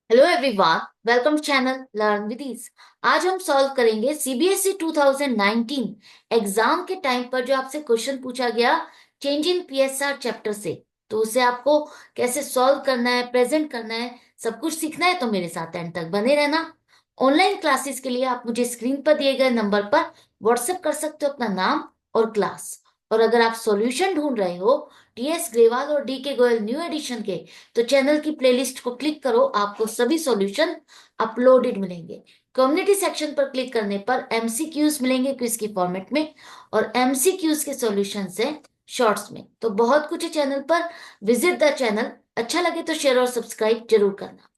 Hello everyone, welcome channel learn with ease. आज हम solve करेंगे सीबीएसई 2019 एग्जाम के टाइम पर जो आपसे क्वेश्चन पूछा गया चेंज इन पीएसआर चैप्टर से। तो उसे आपको कैसे सॉल्व करना है, प्रेजेंट करना है, सब कुछ सीखना है। तो मेरे साथ एंड तक बने रहना। ऑनलाइन क्लासेस के लिए आप मुझे स्क्रीन पर दिए गए नंबर पर व्हाट्सएप कर सकते हो अपना नाम और क्लास। और अगर आप सॉल्यूशन ढूंढ रहे हो टीएस ग्रेवाल और डी के गोयल न्यू एडिशन के, तो चैनल की प्लेलिस्ट को क्लिक करो, आपको सभी सॉल्यूशन अपलोडेड मिलेंगे। कम्युनिटी सेक्शन पर क्लिक करने पर एमसीक्यूज मिलेंगे क्विज की फॉर्मेट में, और एमसीक्यूज के सॉल्यूशन है शॉर्ट्स में। तो बहुत कुछ है चैनल पर। Visit the channel. अच्छा लगे तो शेयर और सब्सक्राइब जरूर करना।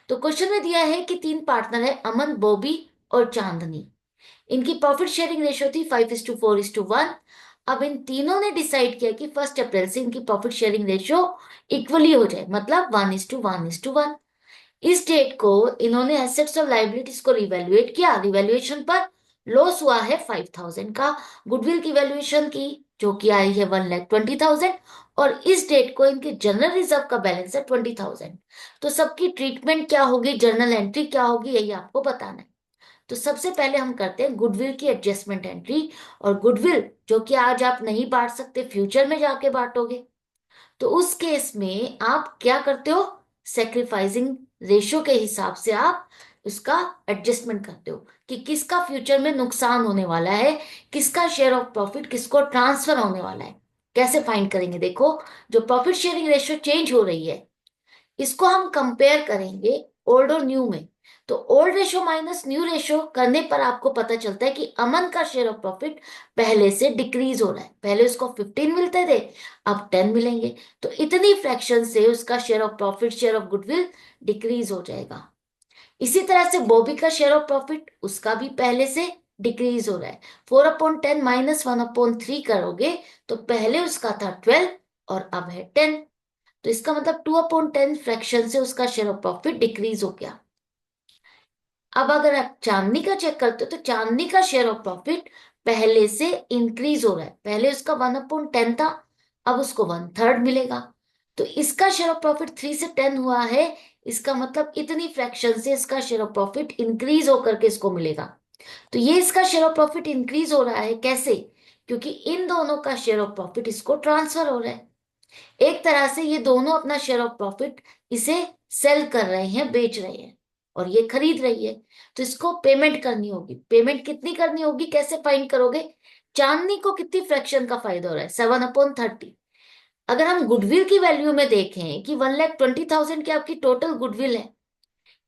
तो क्वेश्चन में दिया है कि तीन पार्टनर है, अमन, बॉबी और चांदनी। इनकी प्रॉफिट शेयरिंग रेशियो थी 5:4:1। अब इन तीनों ने डिसाइड किया कि 1 अप्रैल से इनकी प्रॉफिट शेयरिंग रेशियो इक्वली हो जाए, मतलब 1:1:1। इस डेट को इन्होंने एसेट्स और लाइबिलिटीज को रिवैल्यूएट किया। रिवैल्यूएशन पर लॉस हुआ है 5,000 का। गुडविल की वैल्यूएशन की जो कि आई है 1,20,000। और इस डेट को इनके जनरल रिजर्व का बैलेंस है 20,000। तो सबकी ट्रीटमेंट क्या होगी, जर्नल एंट्री क्या होगी, यही आपको बताना है। तो सबसे पहले हम करते हैं गुडविल की एडजस्टमेंट एंट्री। और गुडविल जो कि आज आप नहीं बांट सकते, फ्यूचर में जाके बांटोगे। तो उस केस में आप क्या करते हो, सेक्रीफाइसिंग रेशियो के हिसाब से आप उसका एडजस्टमेंट करते हो कि किसका फ्यूचर में नुकसान होने वाला है, किसका शेयर ऑफ प्रॉफिट किसको ट्रांसफर होने वाला है। कैसे फाइंड करेंगे, देखो। जो प्रॉफिट शेयरिंग रेशियो चेंज हो रही है, इसको हम कंपेयर करेंगे ओल्ड और न्यू में। तो old ratio minus new ratio करने पर आपको पता चलता है कि अमन का शेयर ऑफ प्रॉफिट पहले से डिक्रीज हो रहा है। पहले उसको 15 मिलते थे, अब 10 मिलेंगे। तो इतनी फ्रैक्शन से उसका share of profit, share of goodwill decrease हो जाएगा। इसी तरह से बॉबी का शेयर ऑफ प्रॉफिट, उसका भी पहले से डिक्रीज हो रहा है। 4/10 -1/3 करोगे तो पहले उसका था 12 और अब है 10। तो इसका मतलब 2/10 फ्रैक्शन से उसका शेयर ऑफ प्रॉफिट डिक्रीज हो गया। अब अगर आप चांदनी का चेक करते हो तो चांदनी का शेयर ऑफ प्रॉफिट पहले से इंक्रीज हो रहा है। पहले उसका 1/10 था, अब उसको 1/3 मिलेगा। तो इसका शेयर ऑफ प्रॉफिट 3 से 10 हुआ है। इसका मतलब इतनी फ्रैक्शन से इसका शेयर ऑफ प्रॉफिट इंक्रीज होकर के इसको मिलेगा। तो ये इसका शेयर ऑफ प्रॉफिट इंक्रीज हो रहा है कैसे, क्योंकि इन दोनों का शेयर ऑफ प्रॉफिट इसको ट्रांसफर हो रहा है। एक तरह से ये दोनों अपना शेयर ऑफ प्रॉफिट इसे सेल कर रहे हैं, बेच रहे हैं, और ये खरीद रही है। तो इसको पेमेंट करनी होगी। पेमेंट कितनी करनी होगी, कैसे फाइंड करोगे। चांदनी को कितनी फ्रैक्शन का फायदा हो रहा है, 7/30। अगर हम गुडविल की वैल्यू में देखें कि 1,20,000 की आपकी टोटल गुडविल है,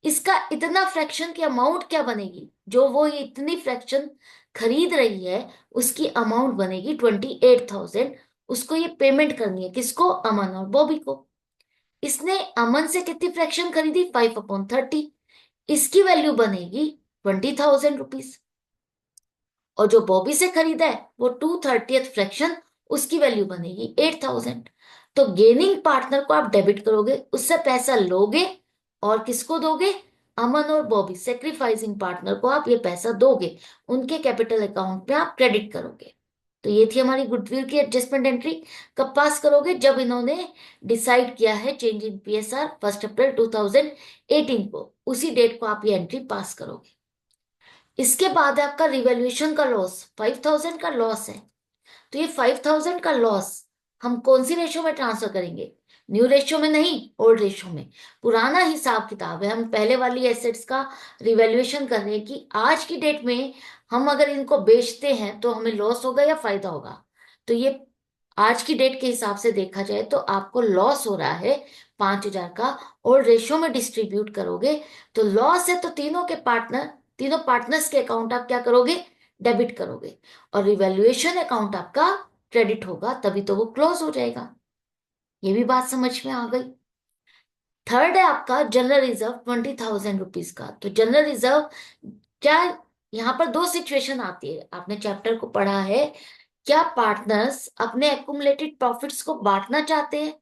इसका इतना फ्रैक्शन की अमाउंट क्या बनेगी, जो वो ये इतनी फ्रैक्शन खरीद रही है उसकी अमाउंट बनेगी 28,000। उसको ये पेमेंट करनी है, किसको, अमन और बॉबी को। इसने अमन से कितनी फ्रैक्शन खरीदी, 5/30। इसकी वैल्यू बनेगी 20,000 रुपीज। और जो बॉबी से खरीदा है वो 2/30 फ्रैक्शन, उसकी वैल्यू बनेगी 8,000। तो गेनिंग पार्टनर को आप डेबिट करोगे, उससे पैसा लोगे, और किसको दोगे, अमन और बॉबी सेक्रीफाइसिंग पार्टनर को आप ये पैसा दोगे, उनके कैपिटल अकाउंट में आप क्रेडिट करोगे। तो ये थी हमारी गुडविल की एडजस्टमेंट एंट्री। कब पास करोगे, जब इन्होंने डिसाइड किया है चेंज इन पीएसआर 1 अप्रैल 2018 को, उसी डेट को आप ये एंट्री पास करोगे। इसके बाद है आपका रिवैल्यूएशन का लॉस, 5,000 का लॉस है। तो ये 5,000 का लॉस हम कौन सी रेशियो में ट्रांसफर करेंगे, न्यू रेशियो में नहीं, ओल्ड रेशियो में। पुराना हिसाब किताब है, हम पहले वाली एसेट्स का रिवैल्यूएशन कर रहे हैं कि आज की डेट में हम अगर इनको बेचते हैं तो हमें लॉस होगा या फायदा होगा। तो ये आज की डेट के हिसाब से देखा जाए तो आपको लॉस हो रहा है 5,000 का। ओल्ड रेशियो में डिस्ट्रीब्यूट करोगे तो लॉस है, तो तीनों पार्टनर्स के अकाउंट आप क्या करोगे, डेबिट करोगे। और रिवैल्यूएशन अकाउंट आपका क्रेडिट होगा, तभी तो वो क्लोज हो जाएगा। ये भी बात समझ में आ गई। थर्ड है आपका जनरल रिजर्व 20,000 रुपीज का। तो जनरल रिजर्व क्या, यहाँ पर दो सिचुएशन आती है, आपने चैप्टर को पढ़ा है। क्या पार्टनर्स अपने एक्युमुलेटेड प्रॉफिट्स को बांटना चाहते हैं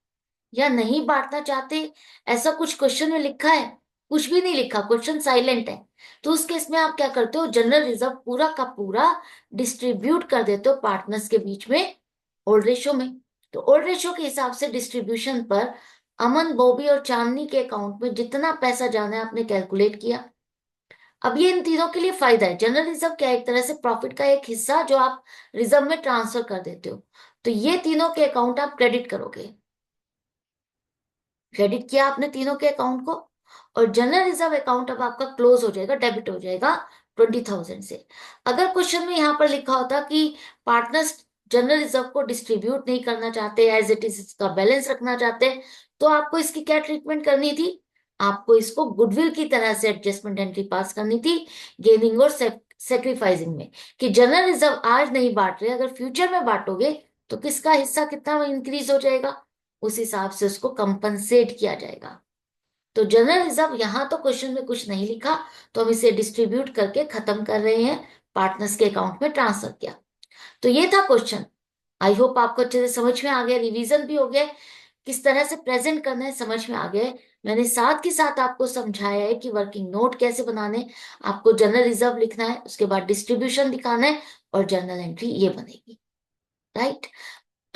या नहीं बांटना चाहते, ऐसा कुछ क्वेश्चन में लिखा है। कुछ भी नहीं लिखा, क्वेश्चन साइलेंट है। तो उस केस में आप क्या करते हो, जनरल रिजर्व पूरा का पूरा डिस्ट्रीब्यूट कर देते हो पार्टनर्स के बीच में ओल्ड रेशो में। तो ओल्ड रेशो के हिसाब से डिस्ट्रीब्यूशन पर अमन, बॉबी और चांदनी के अकाउंट में जितना पैसा जाना है आपने कैलकुलेट किया। अब ये इन तीनों के लिए फायदा है। जनरल रिजर्व क्या है? एक तरह से प्रॉफिट का एक हिस्सा जो आप रिजर्व में ट्रांसफर कर देते हो। तो ये तीनों के अकाउंट आप क्रेडिट करोगे। क्रेडिट किया आपने तीनों के अकाउंट को, और जनरल रिजर्व अकाउंट अब आपका क्लोज हो जाएगा, डेबिट हो जाएगा 20,000 से। अगर क्वेश्चन में यहां पर लिखा होता कि पार्टनर्स जनरल रिजर्व को डिस्ट्रीब्यूट नहीं करना चाहते, एज इट इज इसका बैलेंस रखना चाहते हैं, तो आपको इसकी क्या ट्रीटमेंट करनी थी? आपको इसको गुडविल की तरह से एडजस्टमेंट एंट्री पास करनी थी, गेनिंग और सेक्रीफाइसिंग में, कि जनरल रिजर्व आज नहीं बांट रहे, अगर फ्यूचर में बांटोगे तो किसका हिस्सा कितना इंक्रीज हो जाएगा, उस हिसाब से उसको कंपनसेट किया जाएगा। तो जनरल रिजर्व यहां तो क्वेश्चन में कुछ नहीं लिखा, तो हम इसे डिस्ट्रीब्यूट करके खत्म कर रहे हैं, पार्टनर्स के अकाउंट में ट्रांसफर किया। तो ये था क्वेश्चन। आई होप आपको अच्छे से समझ में आ गया, रिवीजन भी हो गया, किस तरह से प्रेजेंट करना है समझ में आ गया है। मैंने साथ के साथ आपको समझाया है कि वर्किंग नोट कैसे बनाने, आपको जनरल रिजर्व लिखना है, उसके बाद डिस्ट्रीब्यूशन दिखाना है, और जर्नल एंट्री ये बनेगी। राइट।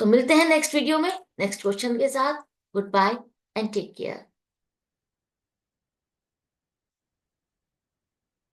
तो मिलते हैं नेक्स्ट वीडियो में नेक्स्ट क्वेश्चन के साथ। Good bye and take care.